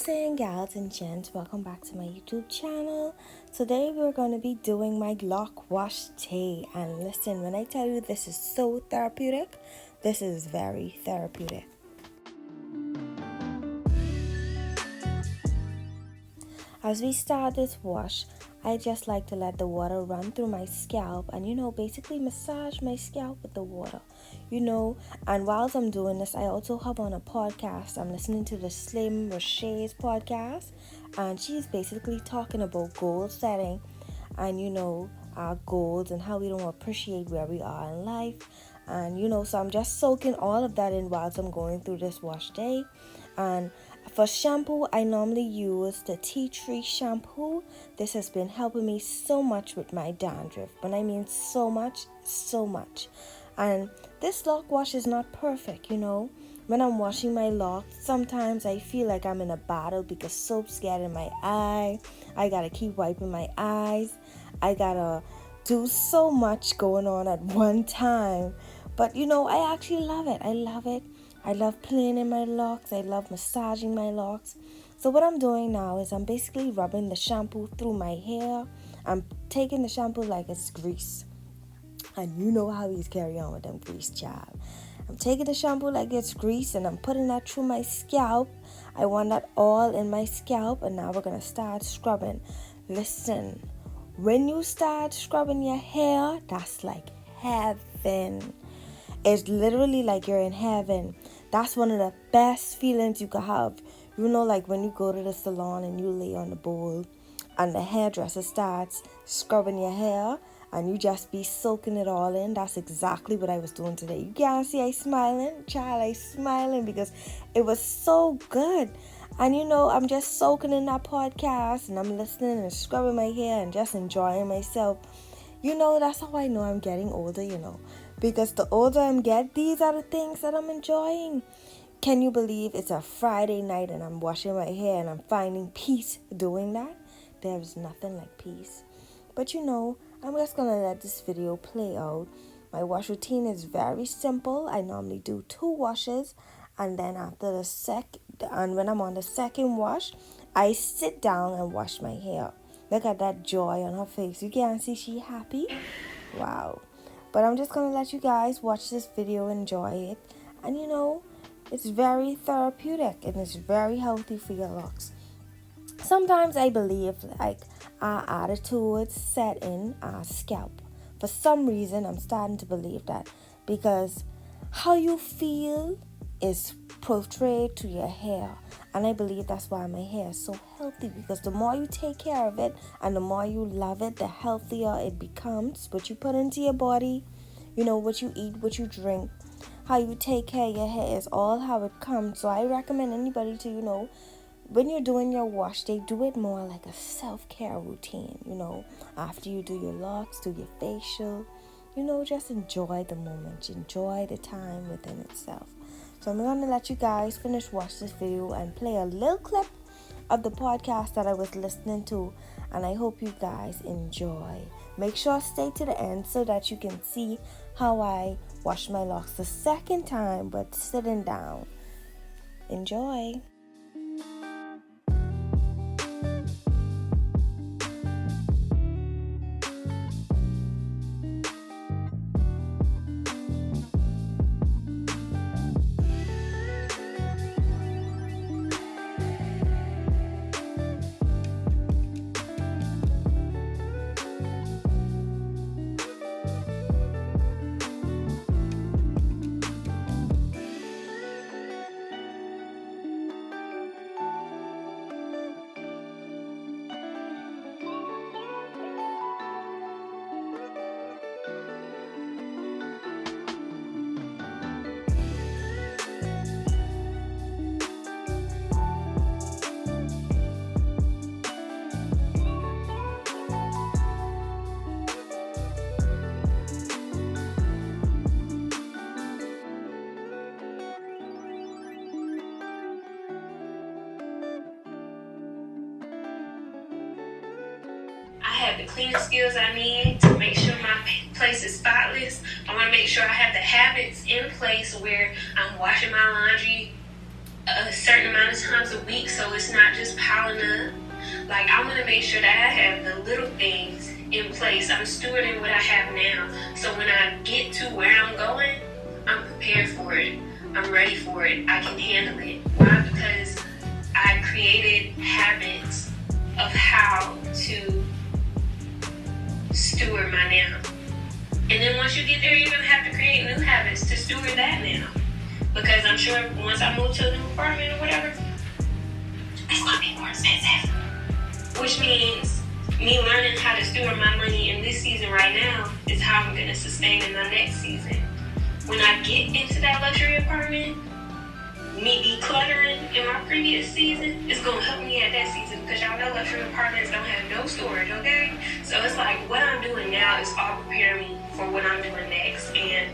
saying, gals and gents, welcome back to my YouTube channel. Today we're going to be doing my Loc Wash day, and listen, when I tell you this is so therapeutic, this is very therapeutic. As we start this wash, I just like to let the water run through my scalp and basically massage my scalp with the water, and whilst I'm doing this, I also have on a podcast. I'm listening to the Slim Roche's podcast, and she's basically talking about goal setting and our goals and how we don't appreciate where we are in life. And so I'm just soaking all of that in whilst I'm going through this wash day. And for shampoo, I normally use the tea tree shampoo. This has been helping me so much with my dandruff. When I mean so much. And this Loc Wash is not perfect, When I'm washing my locks, sometimes I feel like I'm in a battle because soaps get in my eye. I gotta keep wiping my eyes. I gotta do so much going on at one time. But I actually love it. I love it. I love playing in my locks. I love massaging my locks. So what I'm doing now is I'm basically rubbing the shampoo through my hair. I'm taking the shampoo like it's grease. And you know how he's carry on with them grease, child. I'm taking the shampoo like it's grease and I'm putting that through my scalp. I want that all in my scalp, and now we're going to start scrubbing. Listen, when you start scrubbing your hair, that's like heaven. It's literally like you're in heaven. That's one of the best feelings you could have. Like when you go to the salon and you lay on the bowl and the hairdresser starts scrubbing your hair and you just be soaking it all in. That's exactly what I was doing today. You can't see I smiling. Child, I smiling because it was so good. And I'm just soaking in that podcast and I'm listening and scrubbing my hair and just enjoying myself. That's how I know I'm getting older, Because the older I get, these are the things that I'm enjoying. Can you believe it's a Friday night and I'm washing my hair and I'm finding peace doing that? There's nothing like peace. But I'm just going to let this video play out. My wash routine is very simple. I normally do 2 washes, and then after and when I'm on the second wash, I sit down and wash my hair. Look at that joy on her face. You can't see she happy? Wow. But I'm just going to let you guys watch this video, enjoy it. And it's very therapeutic and it's very healthy for your locks. Sometimes I believe our attitudes set in our scalp. For some reason, I'm starting to believe that. Because how you feel is portrayed to your hair. And I believe that's why my hair is so healthy, because the more you take care of it and the more you love it, the healthier it becomes. What you put into your body, what you eat, what you drink, how you take care of your hair is all how it comes. So I recommend anybody to, when you're doing your wash day, do it more like a self-care routine, after you do your locks, do your facial, just enjoy the moment, enjoy the time within itself. So I'm going to let you guys finish watch this video and play a little clip of the podcast that I was listening to. And I hope you guys enjoy. Make sure to stay to the end so that you can see how I wash my locks the second time, but sitting down. Enjoy. I have the cleaning skills I need to make sure my place is spotless. I want to make sure I have the habits in place where I'm washing my laundry a certain amount of times a week, so it's not just piling up. Like, I want to make sure that I have the little things in place. I'm stewarding what I have now, so when I get to where I'm going, I'm prepared for it. I'm ready for it. I can handle it. Why? Because I created habits of how to steward my now. And then once you get there, you're going to have to create new habits to steward that now. Because I'm sure once I move to a new apartment or whatever, it's going to be more expensive. Which means me learning how to steward my money in this season right now is how I'm going to sustain in my next season. When I get into that luxury apartment, me decluttering in my previous season is going to help me at that season, because y'all know luxury apartments don't have no storage, okay? So it's like what I'm doing now is all preparing me for what I'm doing next. And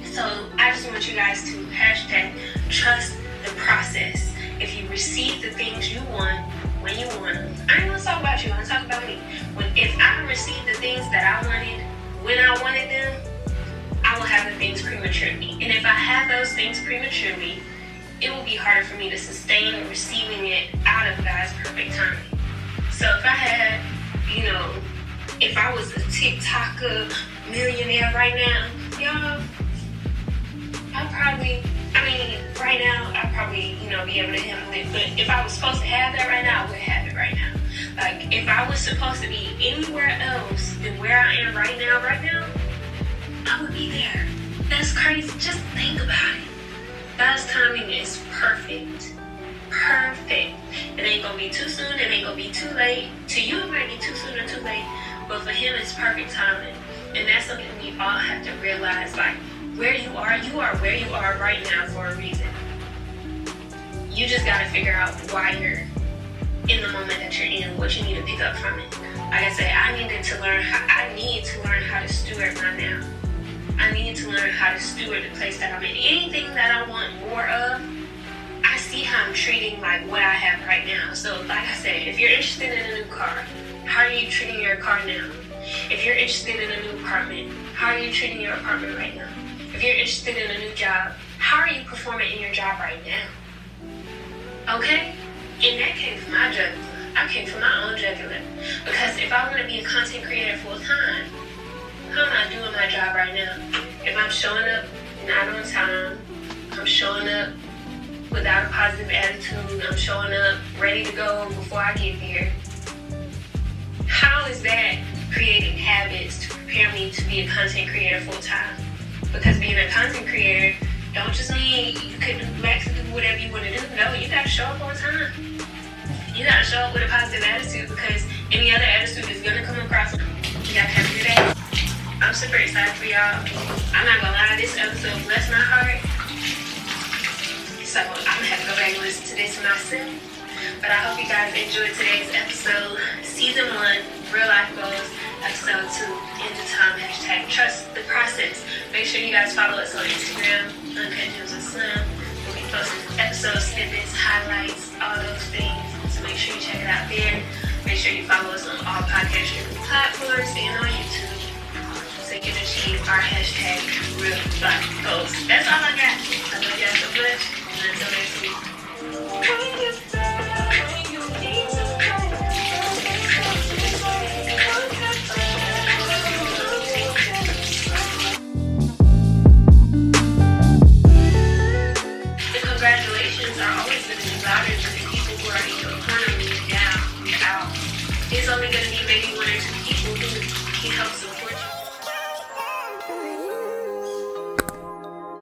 so I just want you guys to hashtag trust the process. If you receive the things you want when you want them, I ain't gonna talk about you, I'm gonna talk about me. If I receive the things that I wanted when I wanted them, I will have the things prematurely. And if I have those things prematurely, it will be harder for me to sustain receiving it out of God's perfect timing. So if I had, if I was a TikToker millionaire right now, y'all, right now, I'd probably, be able to handle it. But if I was supposed to have that right now, I would have it right now. Like, if I was supposed to be anywhere else than where I am right now, I would be there. That's crazy. Just think about it. God's timing is perfect. Perfect. It ain't gonna be too soon. It ain't gonna be too late. To you, it might be too soon or too late. But for Him, it's perfect timing. And that's something we all have to realize. Like, where you are where you are right now for a reason. You just gotta figure out why you're in the moment that you're in, what you need to pick up from it. Like I said, I need to learn how to steward my now. I need to learn how to steward the place that I'm in. Anything that I want more of, I see how I'm treating like what I have right now. So like I said, if you're interested in a new car, how are you treating your car now? If you're interested in a new apartment, how are you treating your apartment right now? If you're interested in a new job, how are you performing in your job right now? Okay? And that came from my jugular. I came from my own jugular. Because if I want to be a content creator full time, how am I doing my job right now? If I'm showing up not on time, I'm showing up without a positive attitude, I'm showing up ready to go before I get there, how is that creating habits to prepare me to be a content creator full time? Because being a content creator don't just mean you can relax and do whatever you want to do. No, you gotta show up on time. You gotta show up with a positive attitude, because any other attitude is gonna come across. You gotta have your day. I'm super excited for y'all. I'm not gonna lie, this episode blessed my heart. So I'm gonna have to go back and listen to this myself. But I hope you guys enjoyed today's episode. Season 1, Real Life Goals. Episode 2, End of Time, hashtag trust the process. Make sure you guys follow us on Instagram, Uncut Gems with Slim. We'll be posting episode snippets, highlights, all those things. So make sure you check it out there. Make sure you follow us on all podcast streaming platforms and on YouTube, so you can achieve our hashtag Real Life Goals. That's all I got. I love y'all so much. And until next week. Congratulations are always going to be louder than the people who are in your corner when you're down, out. It's only going to be maybe 1 or 2 people who can help support